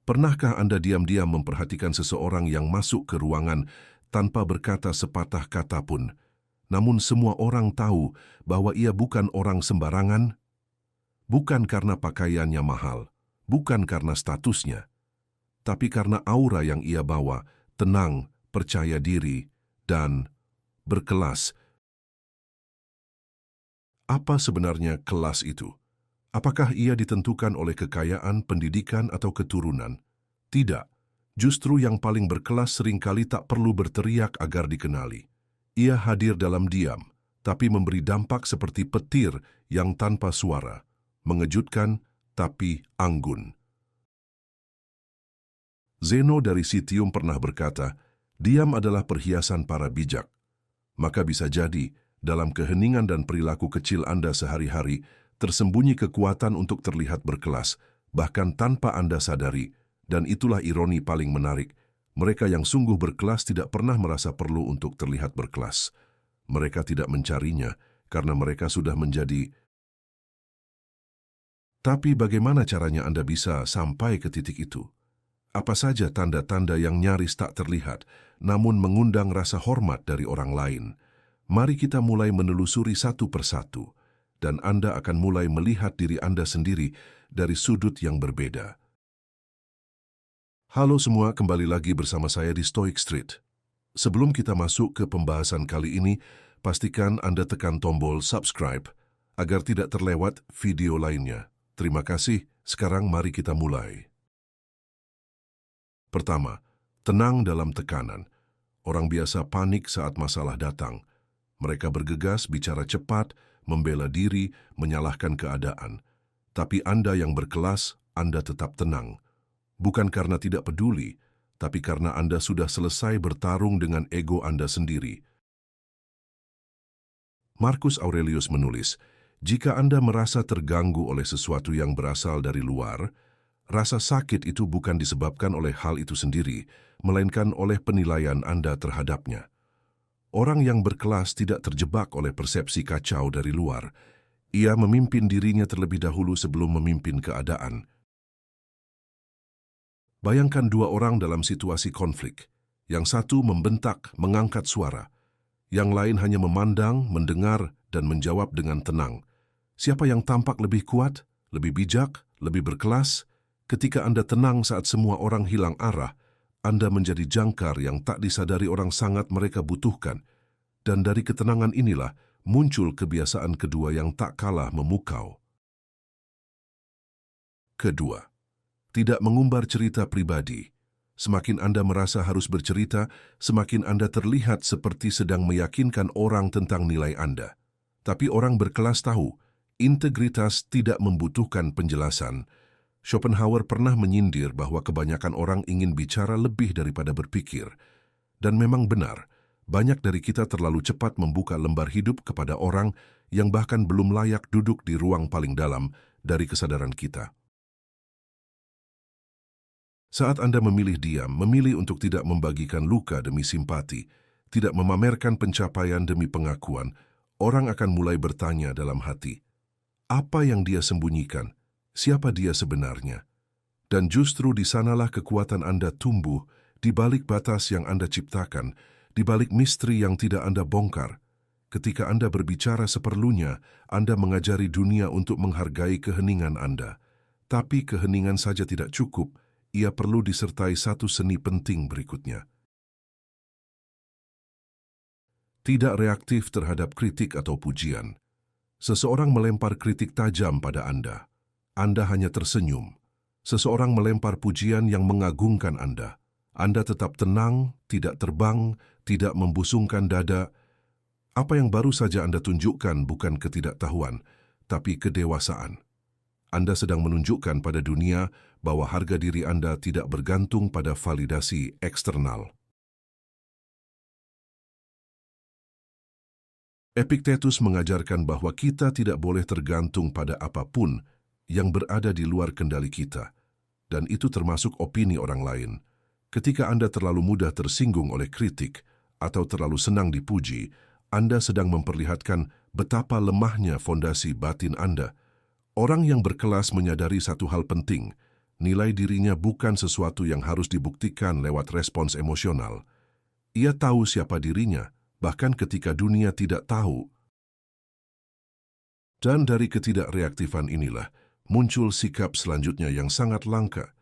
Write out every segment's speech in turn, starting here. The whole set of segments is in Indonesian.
Pernahkah Anda diam-diam memperhatikan seseorang yang masuk ke ruangan tanpa berkata sepatah kata pun, namun semua orang tahu bahwa ia bukan orang sembarangan? Bukan karena pakaiannya mahal, bukan karena statusnya, tapi karena aura yang ia bawa, tenang, percaya diri, dan berkelas. Apa sebenarnya kelas itu? Apakah ia ditentukan oleh kekayaan, pendidikan, atau keturunan? Tidak. Justru yang paling berkelas seringkali tak perlu berteriak agar dikenali. Ia hadir dalam diam, tapi memberi dampak seperti petir yang tanpa suara. Mengejutkan, tapi anggun. Zeno dari Citium pernah berkata, diam adalah perhiasan para bijak. Maka bisa jadi, dalam keheningan dan perilaku kecil Anda sehari-hari, tersembunyi kekuatan untuk terlihat berkelas, bahkan tanpa Anda sadari, dan itulah ironi paling menarik. Mereka yang sungguh berkelas tidak pernah merasa perlu untuk terlihat berkelas. Mereka tidak mencarinya, karena mereka sudah menjadi. Tapi bagaimana caranya Anda bisa sampai ke titik itu? Apa saja tanda-tanda yang nyaris tak terlihat, namun mengundang rasa hormat dari orang lain? Mari kita mulai menelusuri satu persatu, dan Anda akan mulai melihat diri Anda sendiri dari sudut yang berbeda. Halo semua, kembali lagi bersama saya di Stoic Street. Sebelum kita masuk ke pembahasan kali ini, pastikan Anda tekan tombol subscribe agar tidak terlewat video lainnya. Terima kasih, sekarang mari kita mulai. Pertama, tenang dalam tekanan. Orang biasa panik saat masalah datang. Mereka bergegas, bicara cepat, membela diri, menyalahkan keadaan. Tapi Anda yang berkelas, Anda tetap tenang. Bukan karena tidak peduli, tapi karena Anda sudah selesai bertarung dengan ego Anda sendiri. Marcus Aurelius menulis, jika Anda merasa terganggu oleh sesuatu yang berasal dari luar, rasa sakit itu bukan disebabkan oleh hal itu sendiri, melainkan oleh penilaian Anda terhadapnya. Orang yang berkelas tidak terjebak oleh persepsi kacau dari luar. Ia memimpin dirinya terlebih dahulu sebelum memimpin keadaan. Bayangkan dua orang dalam situasi konflik. Yang satu membentak, mengangkat suara. Yang lain hanya memandang, mendengar, dan menjawab dengan tenang. Siapa yang tampak lebih kuat, lebih bijak, lebih berkelas? Ketika Anda tenang saat semua orang hilang arah, Anda menjadi jangkar yang tak disadari orang sangat mereka butuhkan. Dan dari ketenangan inilah muncul kebiasaan kedua yang tak kalah memukau. Kedua, tidak mengumbar cerita pribadi. Semakin Anda merasa harus bercerita, semakin Anda terlihat seperti sedang meyakinkan orang tentang nilai Anda. Tapi orang berkelas tahu, integritas tidak membutuhkan penjelasan. Schopenhauer pernah menyindir bahwa kebanyakan orang ingin bicara lebih daripada berpikir. Dan memang benar, banyak dari kita terlalu cepat membuka lembar hidup kepada orang yang bahkan belum layak duduk di ruang paling dalam dari kesadaran kita. Saat Anda memilih diam, memilih untuk tidak membagikan luka demi simpati, tidak memamerkan pencapaian demi pengakuan, orang akan mulai bertanya dalam hati, apa yang dia sembunyikan? Siapa dia sebenarnya? Dan justru di sanalah kekuatan Anda tumbuh, di balik batas yang Anda ciptakan, di balik misteri yang tidak Anda bongkar. Ketika Anda berbicara seperlunya, Anda mengajari dunia untuk menghargai keheningan Anda. Tapi keheningan saja tidak cukup, ia perlu disertai satu seni penting berikutnya. Tidak reaktif terhadap kritik atau pujian. Seseorang melempar kritik tajam pada Anda. Anda hanya tersenyum. Seseorang melempar pujian yang mengagungkan Anda. Anda tetap tenang, tidak terbang, tidak membusungkan dada. Apa yang baru saja Anda tunjukkan bukan ketidaktahuan, tapi kedewasaan. Anda sedang menunjukkan pada dunia bahwa harga diri Anda tidak bergantung pada validasi eksternal. Epictetus mengajarkan bahwa kita tidak boleh tergantung pada apapun yang berada di luar kendali kita, dan itu termasuk opini orang lain. Ketika Anda terlalu mudah tersinggung oleh kritik atau terlalu senang dipuji, Anda sedang memperlihatkan betapa lemahnya fondasi batin Anda. Orang yang berkelas menyadari satu hal penting, Nilai dirinya bukan sesuatu yang harus dibuktikan lewat respons emosional. Ia tahu siapa dirinya, bahkan ketika dunia tidak tahu. Dan dari ketidakreaktifan inilah muncul sikap selanjutnya yang sangat langka.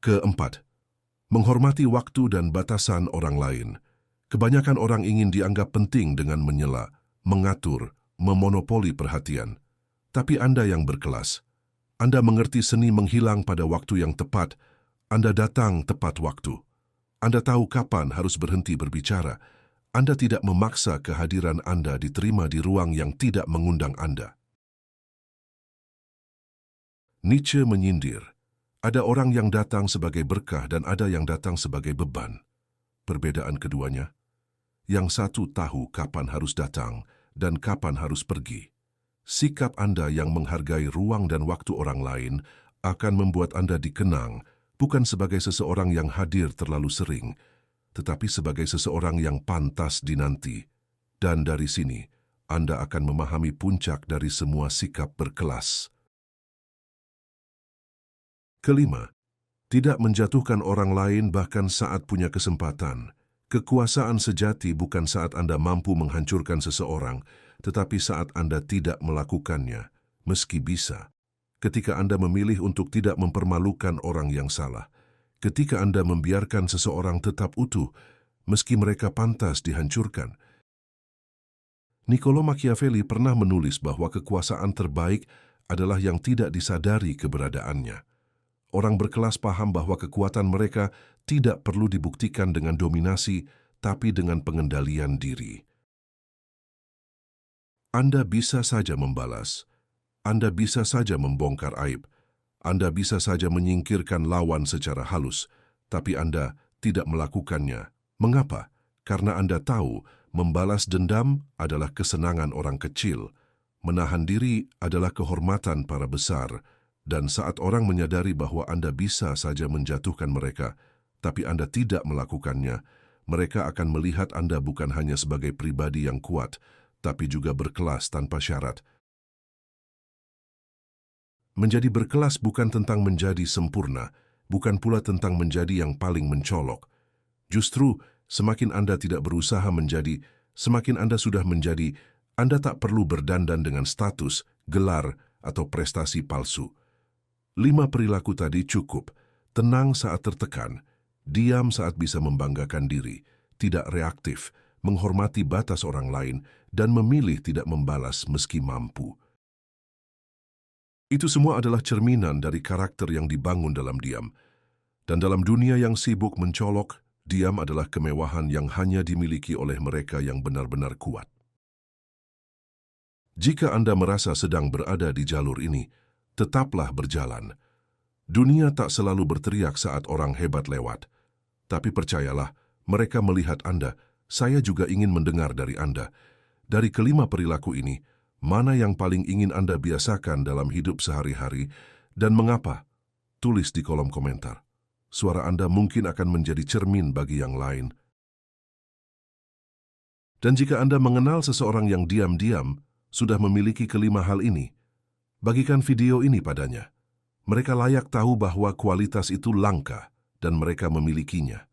Keempat, menghormati waktu dan batasan orang lain. Kebanyakan orang ingin dianggap penting dengan menyela, mengatur, memonopoli perhatian. Tapi Anda yang berkelas, Anda mengerti seni menghilang pada waktu yang tepat. Anda datang tepat waktu. Anda tahu kapan harus berhenti berbicara. Anda tidak memaksa kehadiran Anda diterima di ruang yang tidak mengundang Anda. Nietzsche menyindir, ada orang yang datang sebagai berkah dan ada yang datang sebagai beban. Perbedaan keduanya, yang satu tahu kapan harus datang dan kapan harus pergi. Sikap Anda yang menghargai ruang dan waktu orang lain akan membuat Anda dikenang bukan sebagai seseorang yang hadir terlalu sering, tetapi sebagai seseorang yang pantas dinanti. Dan dari sini, Anda akan memahami puncak dari semua sikap berkelas. Kelima, tidak menjatuhkan orang lain bahkan saat punya kesempatan. Kekuasaan sejati bukan saat Anda mampu menghancurkan seseorang, tetapi saat Anda tidak melakukannya, meski bisa. Ketika Anda memilih untuk tidak mempermalukan orang yang salah. Ketika Anda membiarkan seseorang tetap utuh, meski mereka pantas dihancurkan. Niccolo Machiavelli pernah menulis bahwa kekuasaan terbaik adalah yang tidak disadari keberadaannya. Orang berkelas paham bahwa kekuatan mereka tidak perlu dibuktikan dengan dominasi, tapi dengan pengendalian diri. Anda bisa saja membalas, Anda bisa saja membongkar aib, Anda bisa saja menyingkirkan lawan secara halus, tapi Anda tidak melakukannya. Mengapa? Karena Anda tahu membalas dendam adalah kesenangan orang kecil, menahan diri adalah kehormatan para besar, dan saat orang menyadari bahwa Anda bisa saja menjatuhkan mereka, tapi Anda tidak melakukannya, mereka akan melihat Anda bukan hanya sebagai pribadi yang kuat, tapi juga berkelas tanpa syarat. Menjadi berkelas bukan tentang menjadi sempurna, bukan pula tentang menjadi yang paling mencolok. Justru, semakin Anda tidak berusaha menjadi, semakin Anda sudah menjadi, Anda tak perlu berdandan dengan status, gelar, atau prestasi palsu. 5 perilaku tadi cukup, tenang saat tertekan, diam saat bisa membanggakan diri, tidak reaktif, menghormati batas orang lain, dan memilih tidak membalas meski mampu. Itu semua adalah cerminan dari karakter yang dibangun dalam diam. Dan dalam dunia yang sibuk mencolok, diam adalah kemewahan yang hanya dimiliki oleh mereka yang benar-benar kuat. Jika Anda merasa sedang berada di jalur ini, tetaplah berjalan. Dunia tak selalu berteriak saat orang hebat lewat. Tapi percayalah, mereka melihat Anda. Saya juga ingin mendengar dari Anda. Dari kelima perilaku ini, mana yang paling ingin Anda biasakan dalam hidup sehari-hari dan mengapa? Tulis di kolom komentar. Suara Anda mungkin akan menjadi cermin bagi yang lain. Dan jika Anda mengenal seseorang yang diam-diam sudah memiliki kelima hal ini, bagikan video ini padanya. Mereka layak tahu bahwa kualitas itu langka dan mereka memilikinya.